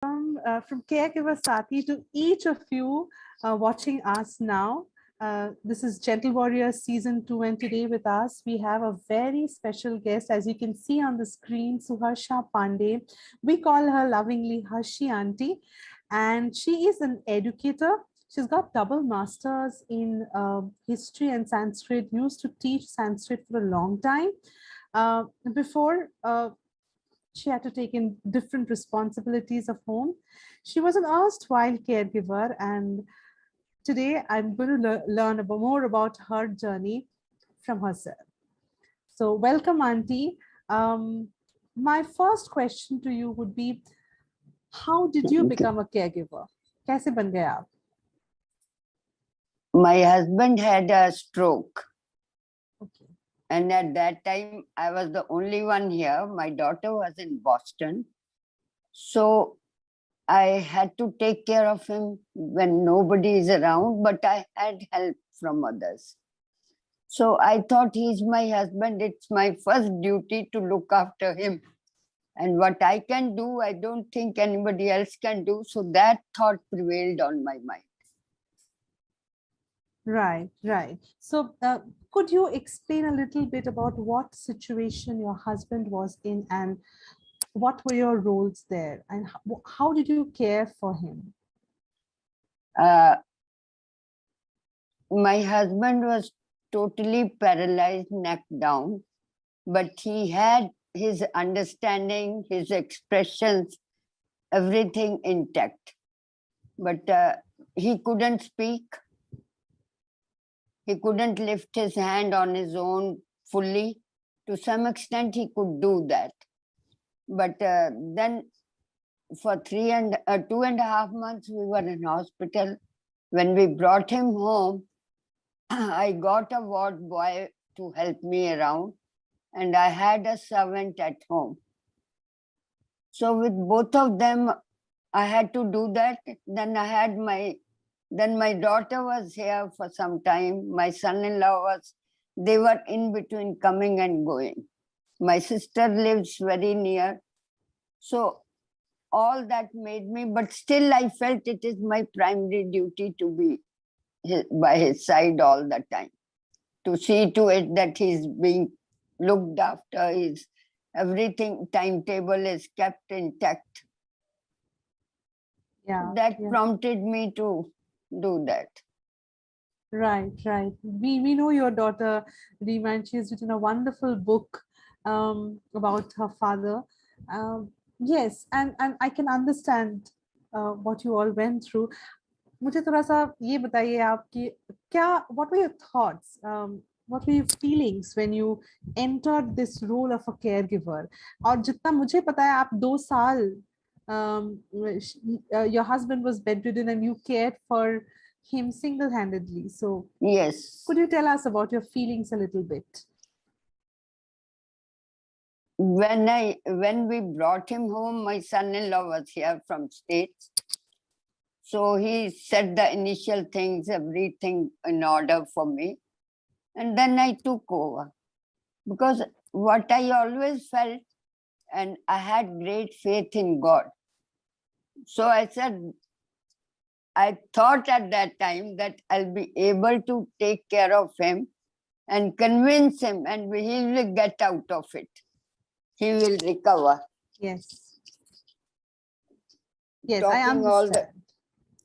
From Caregiver Saathi to each of you watching us now. This is Gentle Warriors Season 2, and today with us we have a very special guest. As you can see on the screen, Suhersha Pande. We call her lovingly Harshi Auntie, and she is an educator. She's got double masters in history and Sanskrit, used to teach Sanskrit for a long time. Before she had to take in different responsibilities of home. She was an erstwhile caregiver, and today I'm going to learn more about her journey from herself. So welcome, Auntie. My first question to you would be, how did you become a caregiver? कैसे बन गए आप? My husband had a stroke. Okay. And at that time, I was the only one here. My daughter was in Boston. So I had to take care of him when nobody is around, but I had help from others. So I thought, he's my husband. It's my first duty to look after him. And what I can do, I don't think anybody else can do. So that thought prevailed on my mind. Right, right. So could you explain a little bit about what situation your husband was in and what were your roles there, and how did you care for him? My husband was totally paralyzed, neck down, but he had his understanding, his expressions, everything intact. But he couldn't speak. He couldn't lift his hand on his own fully. To some extent, he could do that. But then for 2.5 months, we were in hospital. When we brought him home, I got a ward boy to help me around, and I had a servant at home. So with both of them, I had to do that. Then my daughter was here for some time. My son-in-law they were in between coming and going. My sister lives very near. So all that made me, but still I felt it is my primary duty to be by his side all the time, to see to it that he's being looked after, everything, timetable is kept intact. Yeah, that prompted me to do that. Right, right. We know your daughter, Reema, and she has written a wonderful book about her father. Yes, and I can understand what you all went through. मुझे थोड़ा सा ये बताइए आपकी क्या, what were your thoughts? What were your feelings when you entered this role of a caregiver? और जितना मुझे पता है आप 2 साल your husband was bedridden and you cared for him single-handedly. So yes, could you tell us about your feelings a little bit? When we brought him home, my son-in-law was here from States. So he said the initial things, everything in order for me. And then I took over. Because what I always felt, and I had great faith in God. So I said, I thought at that time that I'll be able to take care of him and convince him, and he will get out of it. He will recover. Yes. Yes, Talking I understand.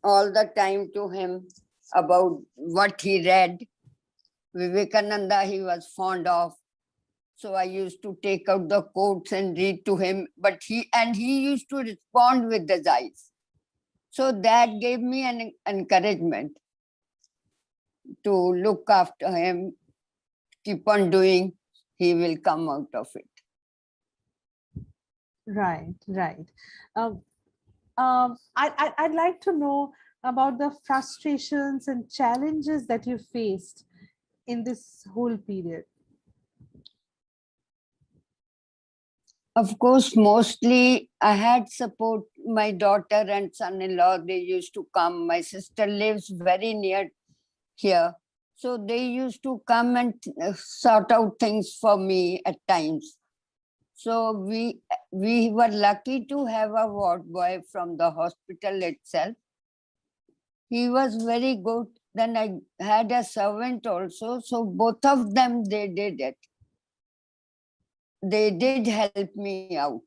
all the time to him about what he read. Vivekananda he was fond of. So I used to take out the quotes and read to him, but he used to respond with his eyes. So that gave me an encouragement to look after him, keep on doing, he will come out of it. Right, right. I'd like to know about the frustrations and challenges that you faced in this whole period. Of course, mostly I had support. My daughter and son-in-law, they used to come. My sister lives very near here. So they used to come and sort out things for me at times. So we were lucky to have a ward boy from the hospital itself. He was very good. Then I had a servant also. So both of them, they did it. They did help me out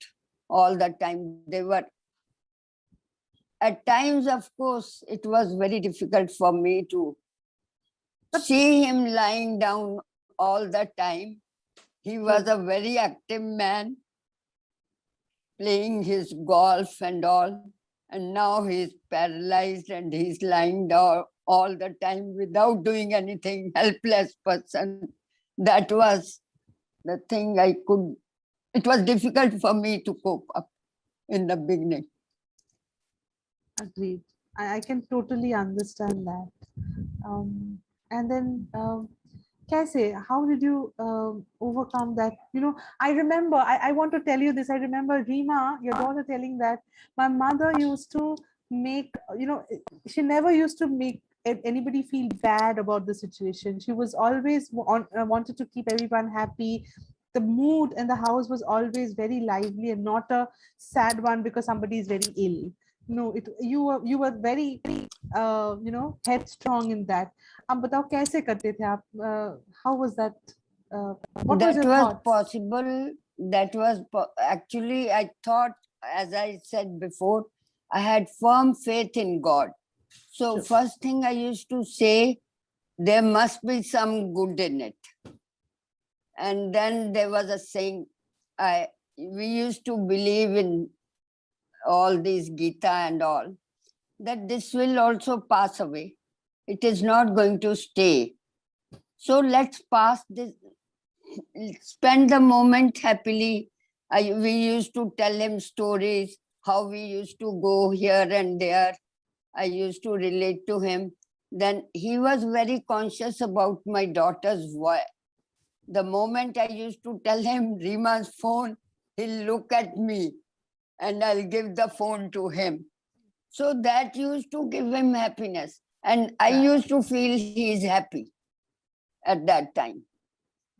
all the time. They were, at times, of course, it was very difficult for me to see him lying down all the time. He was a very active man, playing his golf and all. And now he's paralyzed and he's lying down all the time without doing anything, helpless person. That was the thing it was difficult for me to cope up in the beginning. Agreed. I can totally understand that. And then, Kaise, how did you overcome that? You know, I remember, I want to tell you this. I remember Rima, your daughter, telling that my mother used to make, you know, she never used to make anybody feel bad about the situation. She was always wanted to keep everyone happy. The mood in the house was always very lively and not a sad one because somebody is very ill. No, you were very you know, headstrong in that. अब बताओ कैसे करते थे आप? How was that? What was That your was thoughts? possible. That was actually, I thought, as I said before, I had firm faith in God. So Sure. first thing I used to say, there must be some good in it. And then there was a saying, we used to believe in all these Gita and all, that this will also pass away. It is not going to stay. So let's pass this, spend the moment happily. We used to tell him stories, how we used to go here and there. I used to relate to him. Then he was very conscious about my daughter's voice. The moment I used to tell him Rima's phone, he'll look at me and I'll give the phone to him. So that used to give him happiness. And I used to feel he's happy at that time.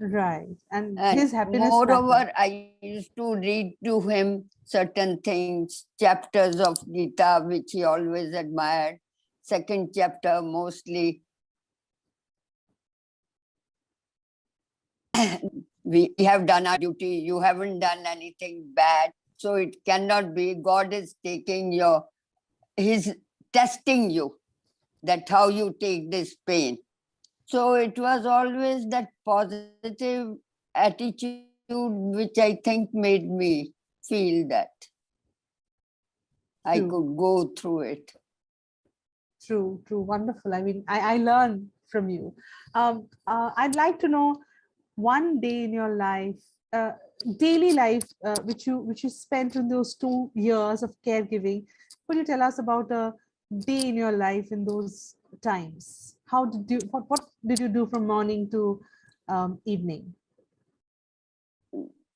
Right. And And his happiness moreover, mattered. I used to read to him certain things, chapters of Gita, which he always admired. Second chapter, mostly. We have done our duty. You haven't done anything bad. So it cannot be. God is He's testing you, that how you take this pain. So it was always that positive attitude which I think made me feel that I True. could go through it. True. Wonderful. I mean, I learn from you. I'd like to know one day in your life, daily life, which you spent in those 2 years of caregiving. Could you tell us about a day in your life in those times? What did you do from morning to evening?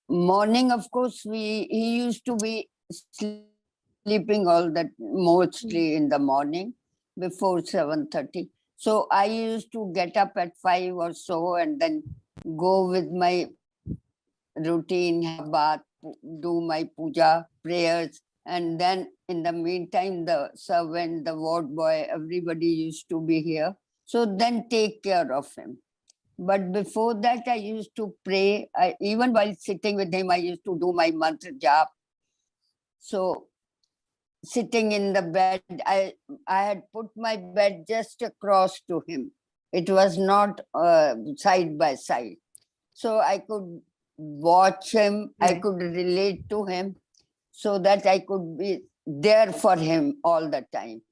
Morning, of course, he used to be sleeping all that mostly in the morning before 7:30. So I used to get up at 5 or so and then go with my routine, have bath, do my puja, prayers. And then in the meantime, the servant, the ward boy, everybody used to be here. So then take care of him. But before that, I used to pray. Even while sitting with him, I used to do my mantra jap. So sitting in the bed, I had put my bed just across to him. It was not side by side. So I could watch him, I Right. could relate to him, so that I could be there for him all the time.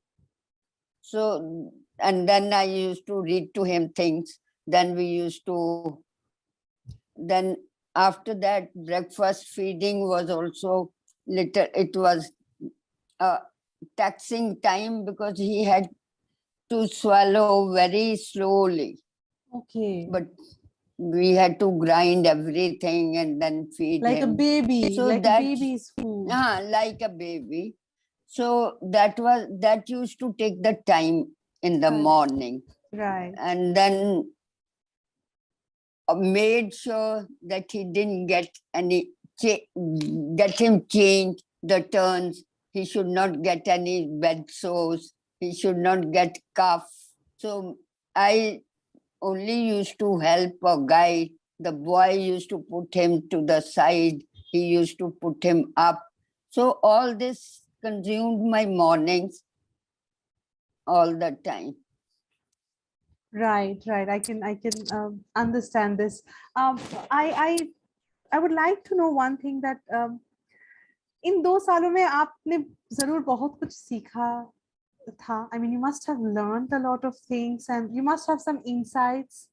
So, and then I used to read to him things. Then then after that, breakfast feeding was also it was a taxing time because he had to swallow very slowly. Okay. But we had to grind everything and then feed Like a him. baby, So like a that, baby's food. like a baby. So that used to take the time in the Correct. morning. Right. And then made sure that he didn't get any get him changed, the turns. He should not get any bed sores. He should not get cough. So I only used to help or guide. The boy used to put him to the side. He used to put him up. So all this consumed my mornings all the time. Right, right. I can understand this. I would like to know one thing that इन 2 सालों में आपने जरूर बहुत कुछ सीखा था. I mean, you must have learned a lot of things and you must have some insights.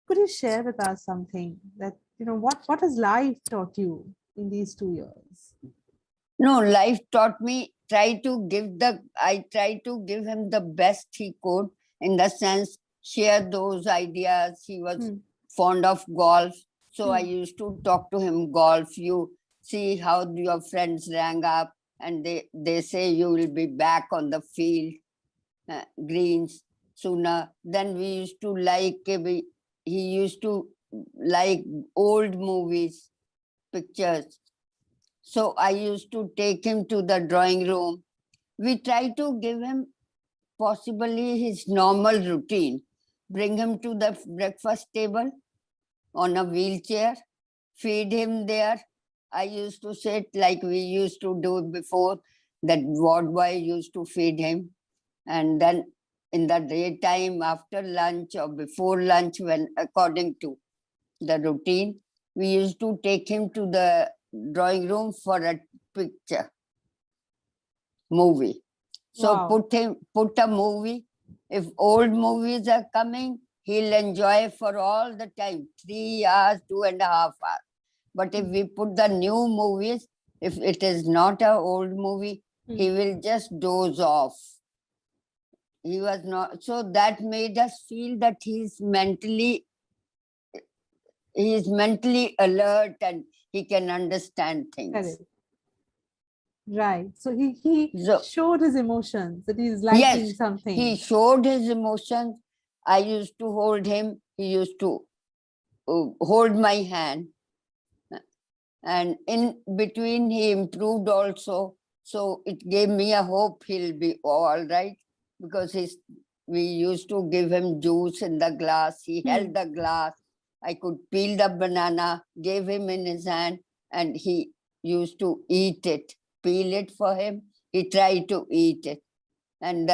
Could you share with us something that, what has life taught you in these 2 years? No, life taught me, I tried to give him the best he could, in the sense, share those ideas. He was fond of golf. So I used to talk to him golf. You see how your friends rang up and they say you will be back on the field, greens sooner. Then we used to he used to like old movies, pictures. So I used to take him to the drawing room. We try to give him possibly his normal routine. Bring him to the breakfast table on a wheelchair, feed him there. I used to sit like we used to do before. That ward boy used to feed him. And then in the daytime, after lunch or before lunch, when according to the routine, we used to take him to the drawing room for a picture movie. So Wow. put a movie. If old movies are coming, he'll enjoy for all the time, 3 hours, 2.5 hours. But if we put the new movies, if it is not an old movie, he will just doze off. He was not, so that made us feel that he's mentally alert and he can understand things. Correct. Right. So he showed his emotions, that he's liking something. He showed his emotions. I used to hold him. He used to hold my hand. And in between, he improved also. So it gave me a hope he'll be all right. Because we used to give him juice in the glass. He held the glass. I could peel the banana, gave him in his hand, and he used to eat it. Peel it for him. He tried to eat it. And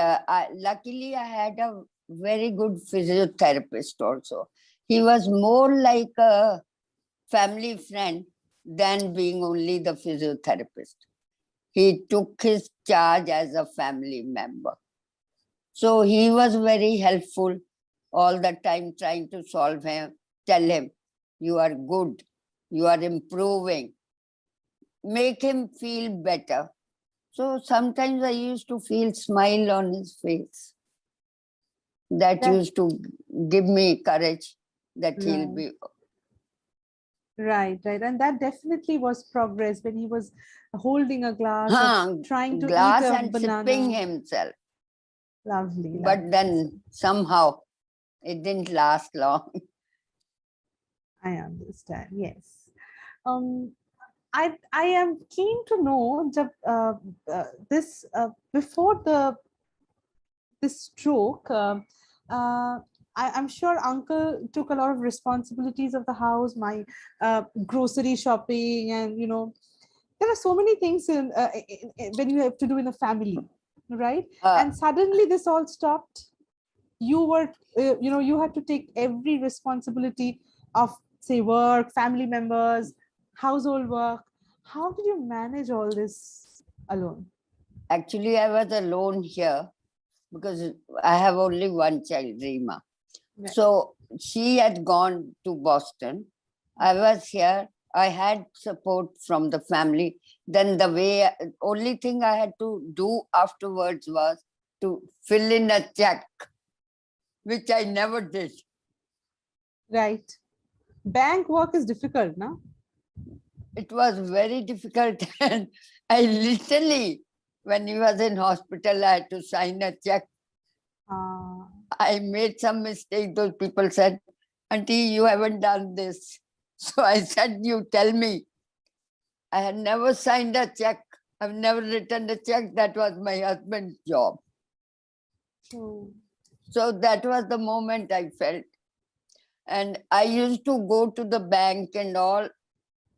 luckily, I had a very good physiotherapist also. He was more like a family friend than being only the physiotherapist. He took his charge as a family member. So he was very helpful all the time, trying to solve him, tell him, you are good, you are improving, make him feel better. So sometimes I used to feel smile on his face. That used to give me courage that he'll be. Right, right. And that definitely was progress when he was holding a glass, trying to glass eat a and banana. sipping himself. Lovely. But then somehow it didn't last long. I understand. Yes. I am keen to know this before this stroke. I'm sure uncle took a lot of responsibilities of the house, my grocery shopping, and there are so many things when you have to do in a family, right? And suddenly this all stopped. You were, you had to take every responsibility of, say, work, family members, household work. How did you manage all this alone? Actually, I was alone here because I have only one child, Reema. Right. So she had gone to Boston. I was here. I had support from the family. Then only thing I had to do afterwards was to fill in a check, which I never did. Right. Bank work is difficult, no? It was very difficult. And I literally, when he was in hospital, I had to sign a check. I made some mistake. Those people said, Auntie, you haven't done this. So I said, you tell me. I had never signed a check. I've never written a check. That was my husband's job. Oh. So that was the moment I felt. And I used to go to the bank and all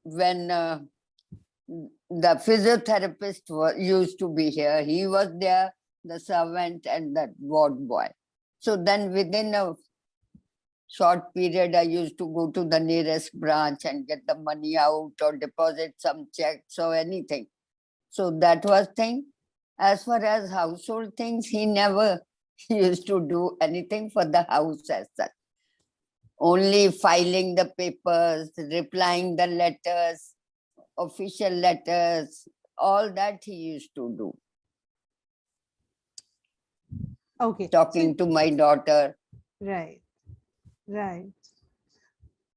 when the physiotherapist used to be here. He was there, the servant and that ward boy. So then within a short period, I used to go to the nearest branch and get the money out or deposit some checks or anything. So that was thing. As far as household things, he never used to do anything for the house as such. Only filing the papers, replying the letters, official letters, all that he used to do. Okay. Talking to my daughter. Right. Right.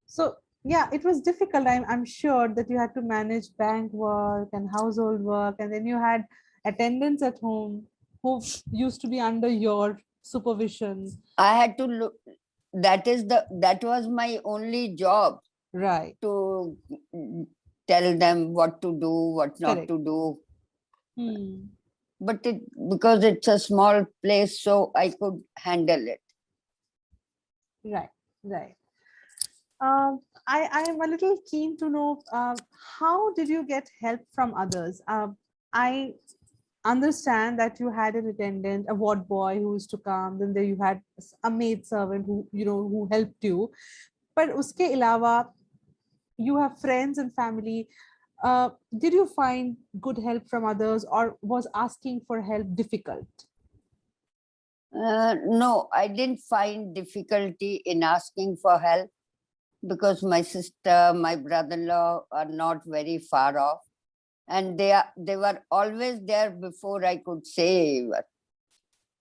So yeah, it was difficult. I'm sure that you had to manage bank work and household work, and then you had attendants at home who used to be under your supervision. I had to look. That was my only job. Right. To tell them what to do, what not Correct. to do. Hmm. But because it's a small place, so I could handle it. Right. Right. I am a little keen to know how did you get help from others? I understand that you had an attendant, a ward boy who used to come, then there you had a maid servant who who helped you. But uske ilawa, you have friends and family. Did you find good help from others, or was asking for help difficult? No, I didn't find difficulty in asking for help because my sister, my brother-in-law are not very far off, and they were always there before I could say.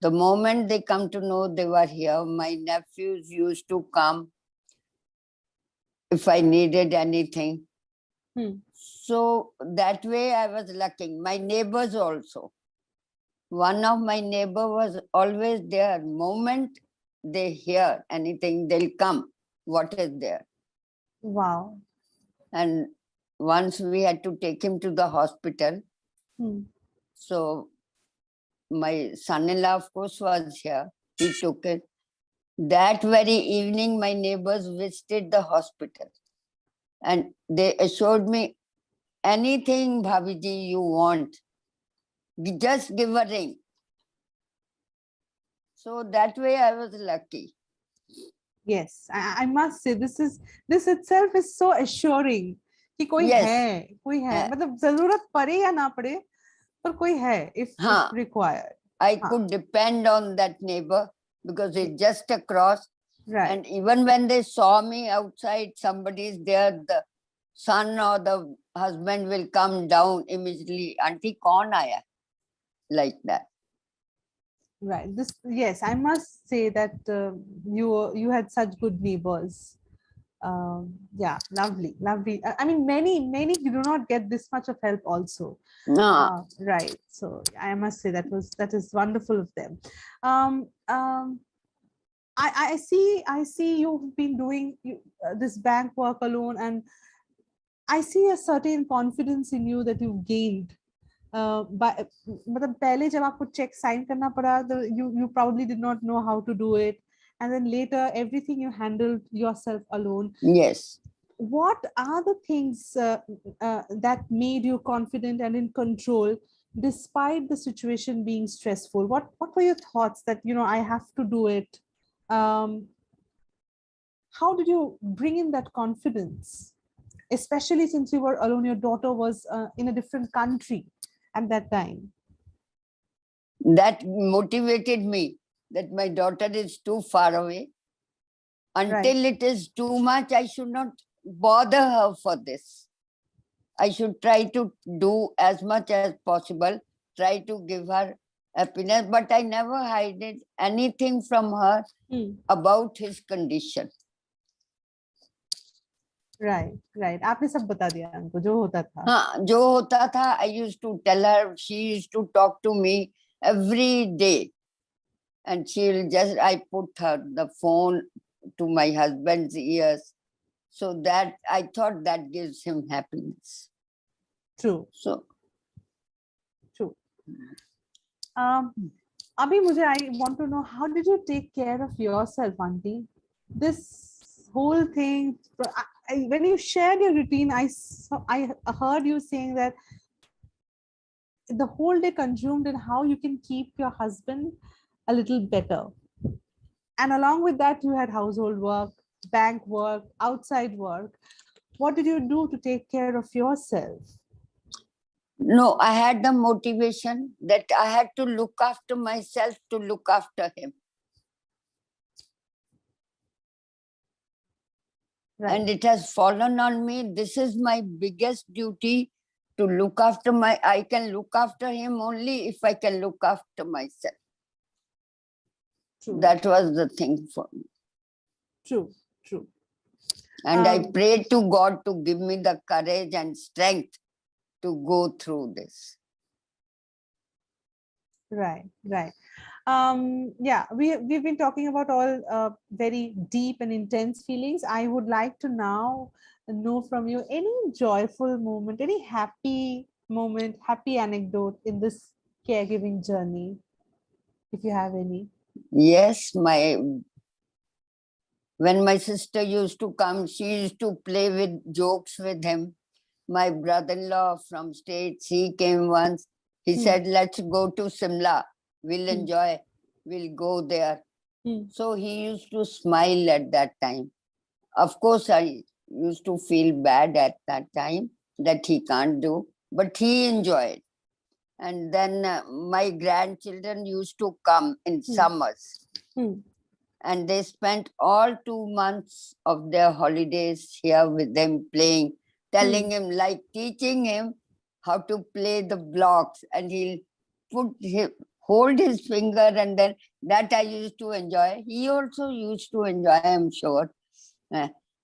The moment they come to know they were here, my nephews used to come if I needed anything. So that way I was lucky. My neighbors also. One of my neighbor was always there. Moment they hear anything, they'll come. What is there? Wow. And once we had to take him to the hospital. So my son-in-law, of course, was here. He took it. That very evening, my neighbors visited the hospital. And they assured me, anything, Bhabiji, you want, just give a ring. So that way I was lucky. Yes, I must say this itself is so assuring कि कोई Yes. है, कोई है, मतलब जरूरत पड़े या ना पड़े, पर कोई है if required. I could depend on that neighbor because it's just across. Right. And even when they saw me outside, somebody is there, the son or the husband will come down immediately. Auntie, kaun aaya? Like that. Right. Yes, I must say that you had such good neighbors. Yeah, lovely. I mean, many do not get this much of help also. No. Right. So I must say that is wonderful of them. I see you've been doing this bank work alone, and I see a certain confidence in you that you've gained. मतलब पहले जब आपको check sign करना पड़ा, you probably did not know how to do it, and then later everything you handled yourself alone. Yes. What are the things that made you confident and in control despite the situation being stressful? What were your thoughts that I have to do it? How did you bring in that confidence, especially since you were alone? Your daughter was in a different country at that time. That motivated me that my daughter is too far away. Until it is too much, I should not bother her for this. I should try to do as much as possible, try to give her happiness, but I never hid anything from her about his condition. Right. आपने सब बता दिया हमको जो होता था. हाँ, जो होता था, I used to tell her. She used to talk to me every day, and I put the phone to my husband's ears, so that I thought that gives him happiness. True. So, True. Abhi, I want to know, how did you take care of yourself, Auntie? This whole thing, when you shared your routine, I heard you saying that the whole day consumed in how you can keep your husband a little better. And along with that, you had household work, bank work, outside work. What did you do to take care of yourself? no, I had the motivation that I had to look after myself to look after him. Right. And it has fallen on me. This is my biggest duty, to look after I can look after him only if I can look after myself. True. That was the thing for me. True. True. And I prayed to God to give me the courage and strength to go through this. Right. Right. Yeah, we've been talking about all very deep and intense feelings. I would like to now know from you any joyful moment, any happy moment, happy anecdote in this caregiving journey, if you have any. Yes, when my sister used to come, she used to play with jokes with him. My brother-in-law from States, he came once. He said, let's go to Simla. We'll enjoy. We'll go there. So he used to smile at that time. Of course, I used to feel bad at that time that he can't do, but he enjoyed. And then my grandchildren used to come in summers. And they spent all 2 months of their holidays here with them playing, telling him, like teaching him how to play the blocks. And he'll hold his finger, and then that I used to enjoy. He also used to enjoy, I'm sure.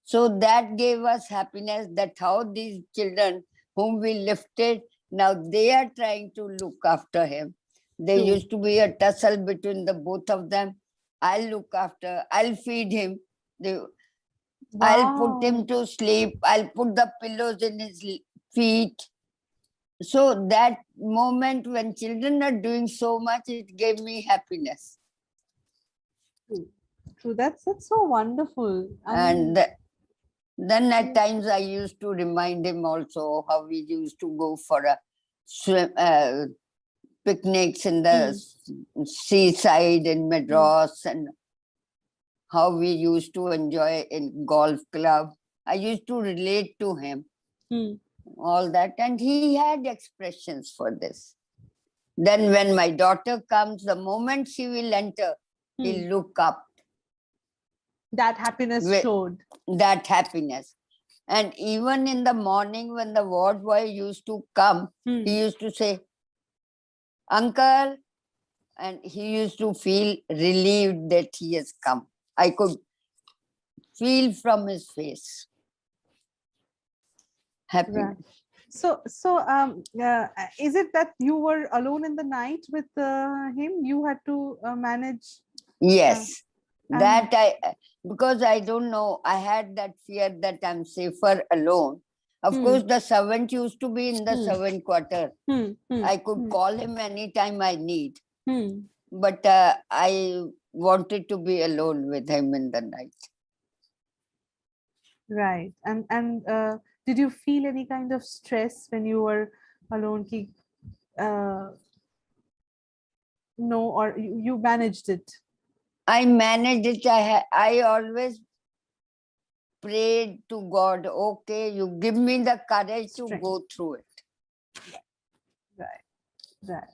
So that gave us happiness, that how these children whom we lifted, now they are trying to look after him. There used to be a tussle between the both of them. I'll look after, I'll feed him. I'll put him to sleep. I'll put the pillows in his feet. So that moment when children are doing so much, it gave me happiness. True. That's so wonderful. And then at times I used to remind him also how we used to go for a picnics in the seaside in Madras, and how we used to enjoy in golf club. I used to relate to him, all that, and he had expressions for this. Then when my daughter comes, the moment she will enter, he'll look up. That happiness showed. That happiness. And even in the morning when the ward boy used to come, he used to say, Uncle, and he used to feel relieved that he has come. I could feel from his face. Happy. Right. So, is it that you were alone in the night with him? You had to manage? Yes. Because I don't know, I had that fear that I'm safer alone. Of course, the servant used to be in the servant quarter. I could call him anytime I need. But I wanted to be alone with him in the night. Right. And did you feel any kind of stress when you were alone? No, or you managed it? I managed it. I always prayed to God, okay, you give me the courage to go through it. Right.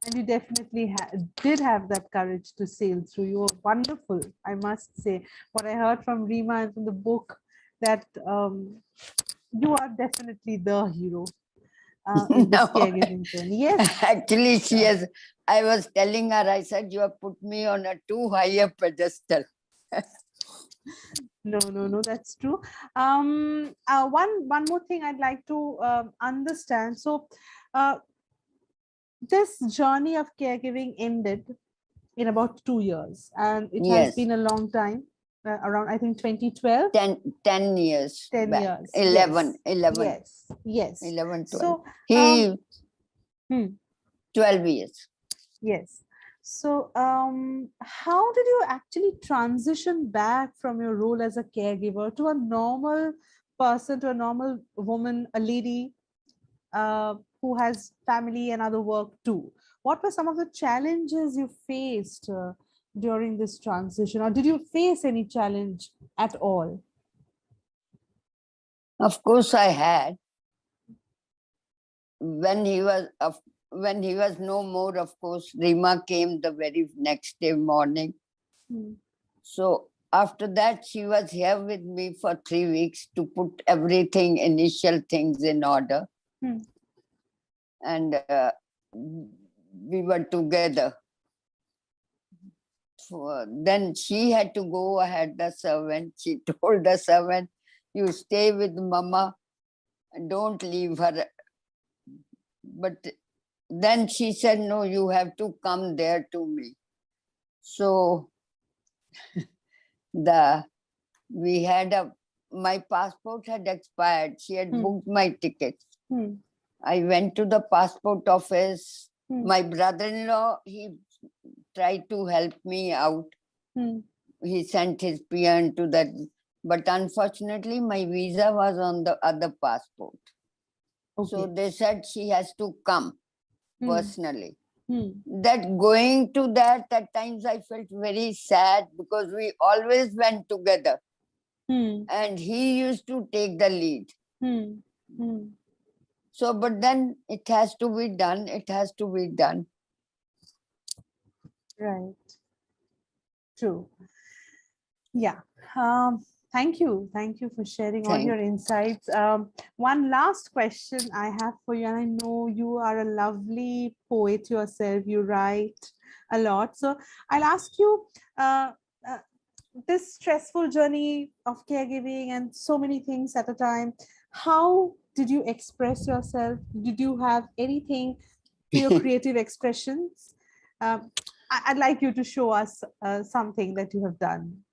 And you definitely did have that courage to sail through. You were wonderful, I must say. What I heard from Rima and from the book, that you are definitely the hero in this caregiving journey. Yes. Actually, I was telling her, I said, you have put me on a too high a pedestal. No, that's true. One more thing I'd like to understand. So, this journey of caregiving ended in about 2 years, and it has been a long time. around, I think, 2012. 10 years 10 back. years. 11, Yes. 11, Yes. Yes. 11, 12. So, He hmm. 12 years. Yes. So, how did you actually transition back from your role as a caregiver to a normal person, to a normal woman, a lady who has family and other work too? What were some of the challenges you faced during this transition, or did you face any challenge at all? Of course, I had. When he was no more, of course, Rima came the very next day morning. Hmm. So after that, she was here with me for 3 weeks to put everything, initial things in order. Hmm. And we were together. Then she had to go ahead, the servant. She told the servant, you stay with mama, don't leave her. But then she said, no, you have to come there to me. So my passport had expired. She had booked my tickets. I went to the passport office. My brother-in-law, he tried to help me out. He sent his peon to that. But unfortunately, my visa was on the other passport. Okay. So they said she has to come personally. Hmm. That going to that, at times I felt very sad because we always went together. And he used to take the lead. So, but then it has to be done. It has to be done. Right. True. Yeah. Thank you. Thank you for sharing all your insights. One last question I have for you, and I know you are a lovely poet yourself. You write a lot. So I'll ask you, this stressful journey of caregiving and so many things at a time, how did you express yourself? Did you have anything to your creative expressions? I'd like you to show us something that you have done.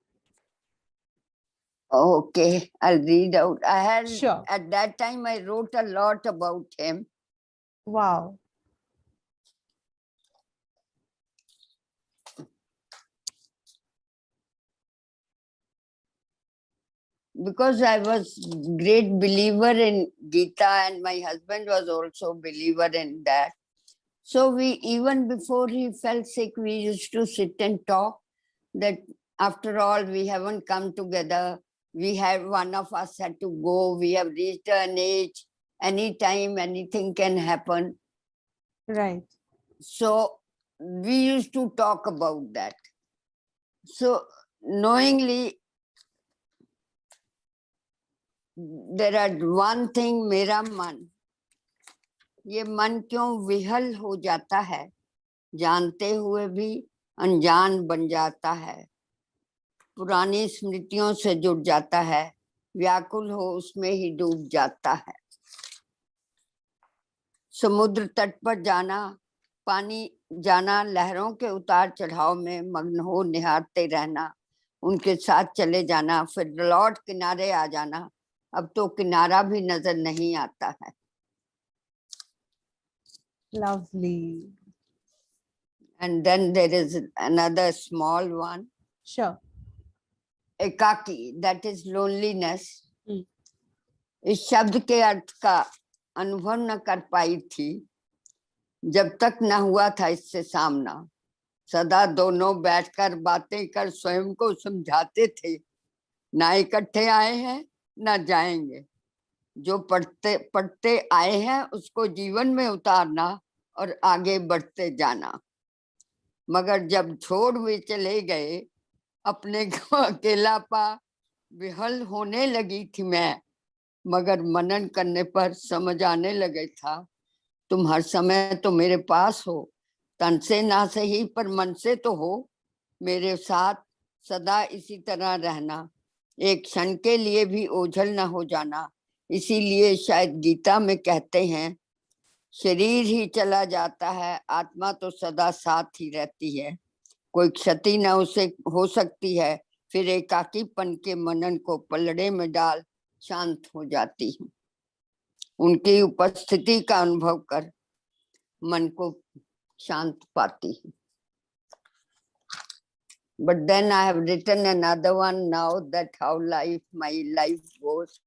Okay, I'll read out. Sure. At that time, I wrote a lot about him. Wow. Because I was great believer in Gita, and my husband was also believer in that. So we, even before he fell sick, we used to sit and talk that after all, we haven't come together. One of us had to go. We have reached an age. Anytime, anything can happen. Right. So we used to talk about that. So knowingly, there are one thing, मेरा मन, ये मन क्यों विहल हो जाता है, जानते हुए भी अनजान बन जाता है, पुरानी स्मृतियों से जुड़ जाता है, व्याकुल हो उसमें ही डूब जाता है, समुद्र तट पर जाना, पानी जाना, लहरों के उतार चढ़ाव में मग्न हो निहारते रहना, उनके साथ चले जाना, फिर लौट किनारे आ जाना, अब तो किनारा भी नजर नहीं आता है. Lovely. And then there is another small one. Sure. एकाकी, that is loneliness. इस शब्द के अर्थ का अनुभव न कर पाई थी जब तक न हुआ था इससे सामना. सदा दोनों बैठकर बातें कर स्वयं को समझाते थे, ना इकट्ठे आए हैं ना जाएंगे, जो पढ़ते आए हैं उसको जीवन में उतारना और आगे बढ़ते जाना. मगर जब छोड़ वे चले गए, अपने को अकेला पा विहल होने लगी थी मैं, मगर मनन करने पर समझ आने लगे था, तुम हर समय तो मेरे पास हो, तन से ना सही पर मन से तो हो, मेरे साथ सदा इसी तरह रहना, एक क्षण के लिए भी ओझल न हो जाना. इसीलिए शायद गीता में कहते हैं, शरीर ही चला जाता है, आत्मा तो सदा साथ ही रहती है, कोई क्षति न उसे हो सकती है, फिर एकाकीपन के मनन को पलड़े में डाल शांत हो जाती हूँ। उनकी उपस्थिति का अनुभव कर मन को शांत पाती हूँ. But then I have written another one now, that how my life goes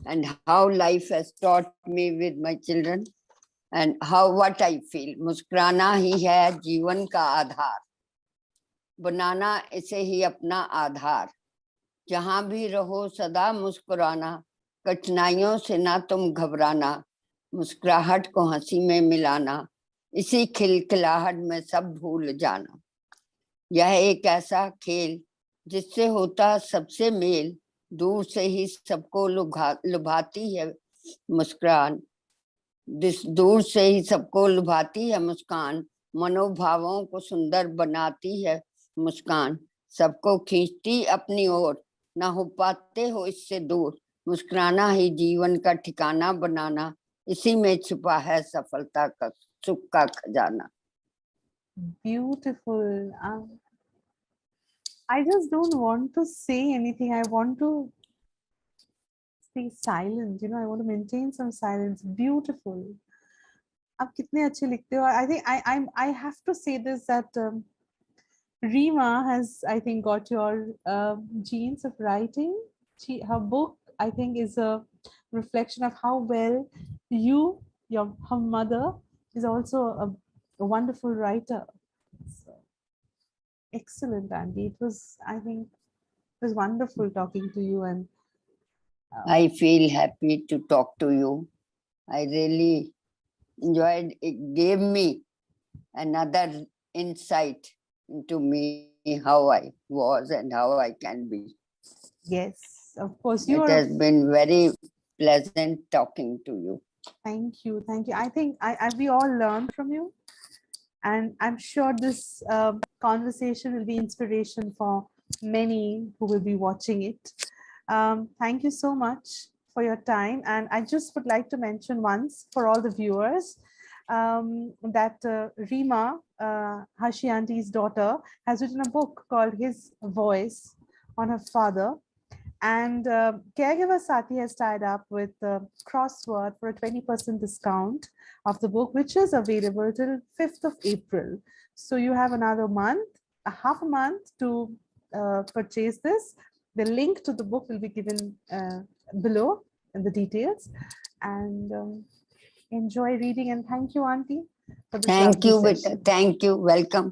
and how life has taught me with my children and what I feel. मुस्कुराना ही है जीवन का आधार, बनाना इसे ही अपना आधार, जहां भी रहो सदा मुस्कुराना, कठिनाइयों से ना तुम घबराना, मुस्कुराहट को हंसी में मिलाना, इसी खिलखिलाहट में सब भूल जाना. यह एक ऐसा खेल जिससे होता सबसे मेल, दूर से ही सबको लुभाती है मुस्कान, दूर से ही सबको लुभाती है मुस्कान, मनोभावों को सुंदर बनाती है मुस्कान, सबको खींचती अपनी ओर, ना हो पाते हो इससे दूर, मुस्कुराना ही जीवन का ठिकाना बनाना, इसी में छिपा है सफलता का सुख का खजाना. Beautiful. I just don't want to say anything. I want to stay silent. I want to maintain some silence. Beautiful. आप कितने अच्छे लिखते हो. I think I have to say this, that Reema has, I think, got your genes of writing. Her book, I think, is a reflection of how well her mother is also a wonderful writer. So, excellent, Andy. It was, I think, it was wonderful talking to you. And I feel happy to talk to you. I really enjoyed it. Gave me another insight into me, how I was and how I can be. Yes, of course. It has been very pleasant talking to you. Thank you. Thank you. I think we all learned from you. And I'm sure this conversation will be inspiration for many who will be watching it. Thank you so much for your time. And I just would like to mention once for all the viewers that Reema, Harshi Auntie's daughter, has written a book called His Voice on her father. And Caregiver Saathi has tied up with Crossword for a 20% discount of the book, which is available till 5th of April. So you have another month, half a month to purchase this. The link to the book will be given below in the details. And enjoy reading. And thank you, Auntie. For this thank you, session. thank you. Welcome.